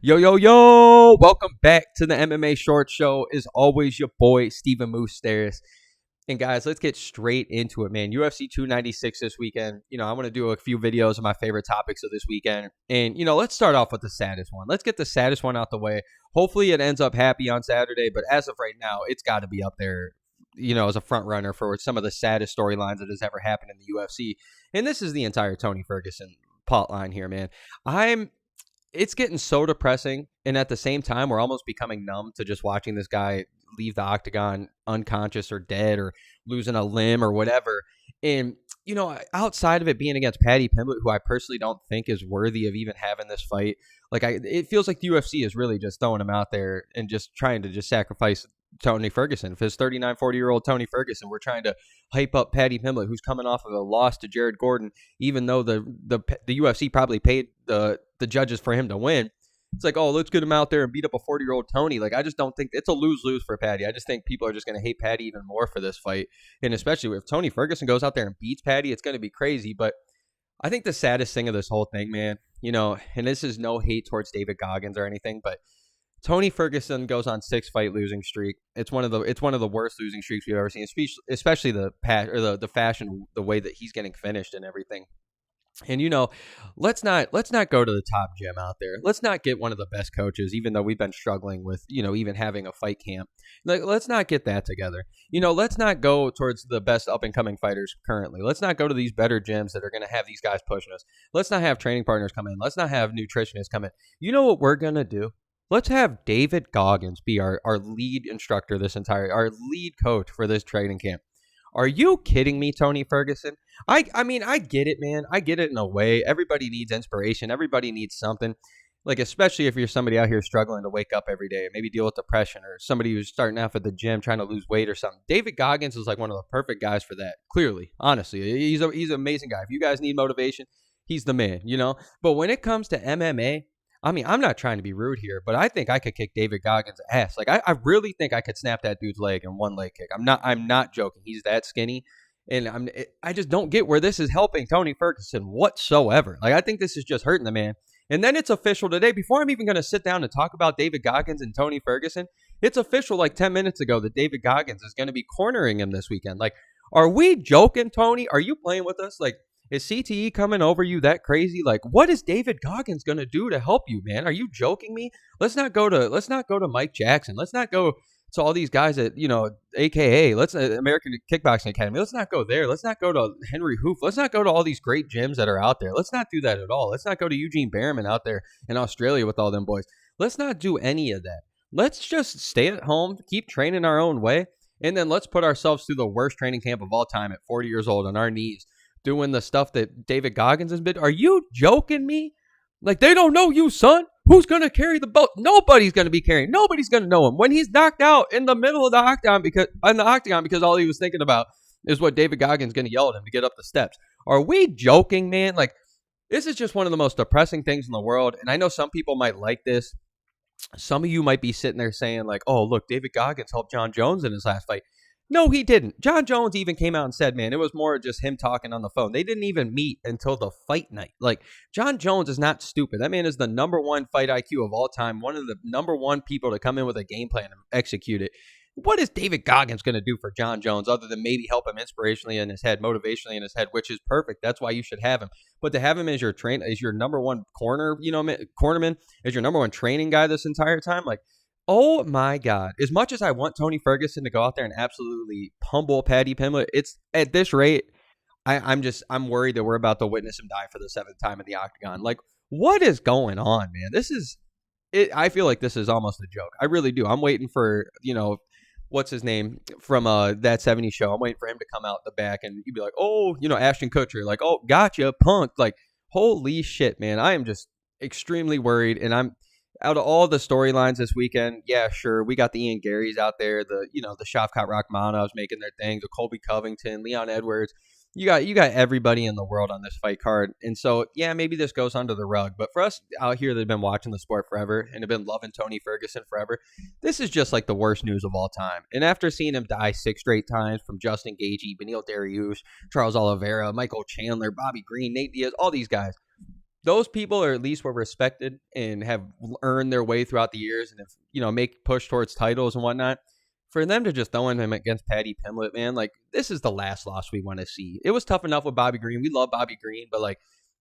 Yo, yo, yo! Welcome back to the MMA Short Show. As always, your boy, Stephen Moustaris. And guys, let's get straight into it, man. UFC 296 this weekend. I want to do a few videos of my favorite topics of this weekend. And, let's start off with the saddest one. Let's get the saddest one out the way. Hopefully it ends up happy on Saturday. But as of right now, it's got to be up there, as a front runner for some of the saddest storylines that has ever happened in the UFC. And this is the entire Tony Ferguson plot line here, man. It's getting so depressing, and at the same time, we're almost becoming numb to just watching this guy leave the octagon unconscious or dead or losing a limb or whatever. And, outside of it being against Paddy Pimblett, who I personally don't think is worthy of even having this fight, it feels like the UFC is really just throwing him out there and just trying to just sacrifice Tony Ferguson. If it's 39, 40-year-old Tony Ferguson, we're trying to hype up Paddy Pimblett, who's coming off of a loss to Jared Gordon, even though the UFC probably paid the judges for him to win. It's like, oh, let's get him out there and beat up a 40-year-old Tony. I just don't think it's a lose-lose for Paddy. I just think people are just going to hate Paddy even more for this fight. And especially if Tony Ferguson goes out there and beats Paddy, it's going to be crazy. But I think the saddest thing of this whole thing, man, and this is no hate towards David Goggins or anything, but Tony Ferguson goes on 6-fight losing streak. It's one of the worst losing streaks we've ever seen, especially the fashion, the way that he's getting finished and everything. And let's not go to the top gym out there. Let's not get one of the best coaches, even though we've been struggling with even having a fight camp. Let's not get that together. Let's not go towards the best up and coming fighters currently. Let's not go to these better gyms that are going to have these guys pushing us. Let's not have training partners come in. Let's not have nutritionists come in. You know what we're gonna do? Let's have David Goggins be our lead instructor our lead coach for this training camp. Are you kidding me, Tony Ferguson? I mean, I get it, man. I get it in a way. Everybody needs inspiration. Everybody needs something. Especially if you're somebody out here struggling to wake up every day and maybe deal with depression, or somebody who's starting off at the gym trying to lose weight or something. David Goggins is one of the perfect guys for that. Clearly, honestly, he's an amazing guy. If you guys need motivation, he's the man, But when it comes to MMA, I mean, I'm not trying to be rude here, but I think I could kick David Goggins' ass. I really think I could snap that dude's leg in one leg kick. I'm not joking. He's that skinny, and I just don't get where this is helping Tony Ferguson whatsoever. I think this is just hurting the man. And then it's official today. Before I'm even going to sit down and talk about David Goggins and Tony Ferguson, it's official 10 minutes ago that David Goggins is going to be cornering him this weekend. Are we joking, Tony? Are you playing with us? Is CTE coming over you that crazy? What is David Goggins going to do to help you, man? Are you joking me? Let's not go to Mike Jackson. Let's not go to all these guys at, AKA, American Kickboxing Academy. Let's not go there. Let's not go to Henry Hoof. Let's not go to all these great gyms that are out there. Let's not do that at all. Let's not go to Eugene Behrman out there in Australia with all them boys. Let's not do any of that. Let's just stay at home, keep training our own way, and then let's put ourselves through the worst training camp of all time at 40 years old on our knees, doing the stuff that David Goggins has been. Are you joking me? They don't know you, son. Who's going to carry the belt? Nobody's going to be carrying. Nobody's going to know him. When he's knocked out in the middle of the octagon because all he was thinking about is what David Goggins going to yell at him to get up the steps. Are we joking, man? This is just one of the most depressing things in the world. And I know some people might like this. Some of you might be sitting there saying oh, look, David Goggins helped John Jones in his last fight. No, he didn't. John Jones even came out and said, man, it was more just him talking on the phone. They didn't even meet until the fight night. John Jones is not stupid. That man is the number one fight IQ of all time, one of the number one people to come in with a game plan and execute it. What is David Goggins going to do for John Jones other than maybe help him inspirationally in his head, motivationally in his head, which is perfect. That's why you should have him. But to have him as your number one cornerman, as your number one training guy this entire time, oh my God. As much as I want Tony Ferguson to go out there and absolutely pummel Paddy Pimblett, it's at this rate, I'm worried that we're about to witness him die for the 7th time in the octagon. What is going on, man? This is it. I feel like this is almost a joke. I really do. I'm waiting for, what's his name from that 70s show. I'm waiting for him to come out the back and you'd be like, oh, Ashton Kutcher, oh, gotcha, punk. Holy shit, man. I am just extremely worried, and I'm out of all the storylines this weekend, yeah, sure, we got the Ian Garys out there, the Shavkat Rakhmanovs making their thing, the Colby Covington, Leon Edwards. You got everybody in the world on this fight card. And so, yeah, maybe this goes under the rug. But for us out here that have been watching the sport forever and have been loving Tony Ferguson forever, this is just the worst news of all time. And after seeing him die 6 straight times from Justin Gaethje, Beneil Dariush, Charles Oliveira, Michael Chandler, Bobby Green, Nate Diaz, all these guys, those people are at least were respected and have earned their way throughout the years and have, make push towards titles and whatnot. For them to just throw him against Paddy Pimblett, man, like, this is the last loss we want to see. It was tough enough with Bobby Green. We love Bobby Green, but, like,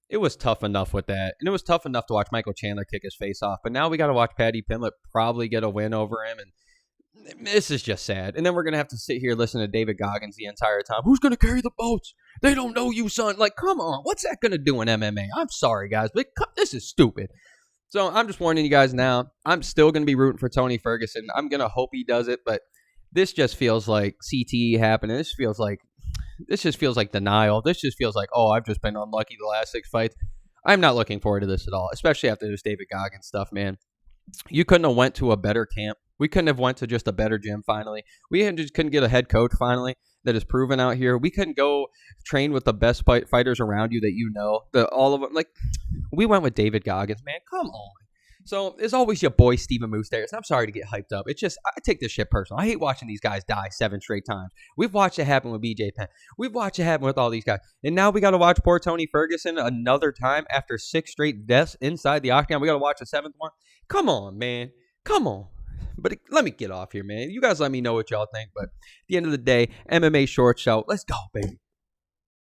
it was tough enough with that. And it was tough enough to watch Michael Chandler kick his face off. But now we got to watch Paddy Pimblett probably get a win over him. And this is just sad. And then we're going to have to sit here listening to David Goggins the entire time. Who's going to carry the boats? They don't know you, son. Like, come on. What's that going to do in MMA? I'm sorry, guys, but this is stupid. So I'm just warning you guys now. I'm still going to be rooting for Tony Ferguson. I'm going to hope he does it. But this just feels like CTE happening. This just feels like denial. This just feels like, oh, I've just been unlucky the last 6 fights. I'm not looking forward to this at all, especially after this David Goggins stuff, man. You couldn't have went to a better camp. We couldn't have went to just a better gym finally. We just couldn't get a head coach finally that is proven out here. We couldn't go train with the best fighters around you that you know. All of them. Like, we went with David Goggins, man. Come on. So, as always, your boy, Steven Moustaris. I'm sorry to get hyped up. It's just, I take this shit personal. I hate watching these guys die 7 straight times. We've watched it happen with BJ Penn. We've watched it happen with all these guys. And now we got to watch poor Tony Ferguson another time after 6 straight deaths inside the octagon. We got to watch a 7th one. Come on, man. Come on. But let me get off here, man. You guys let me know what y'all think. But at the end of the day, MMA short show. Let's go, baby.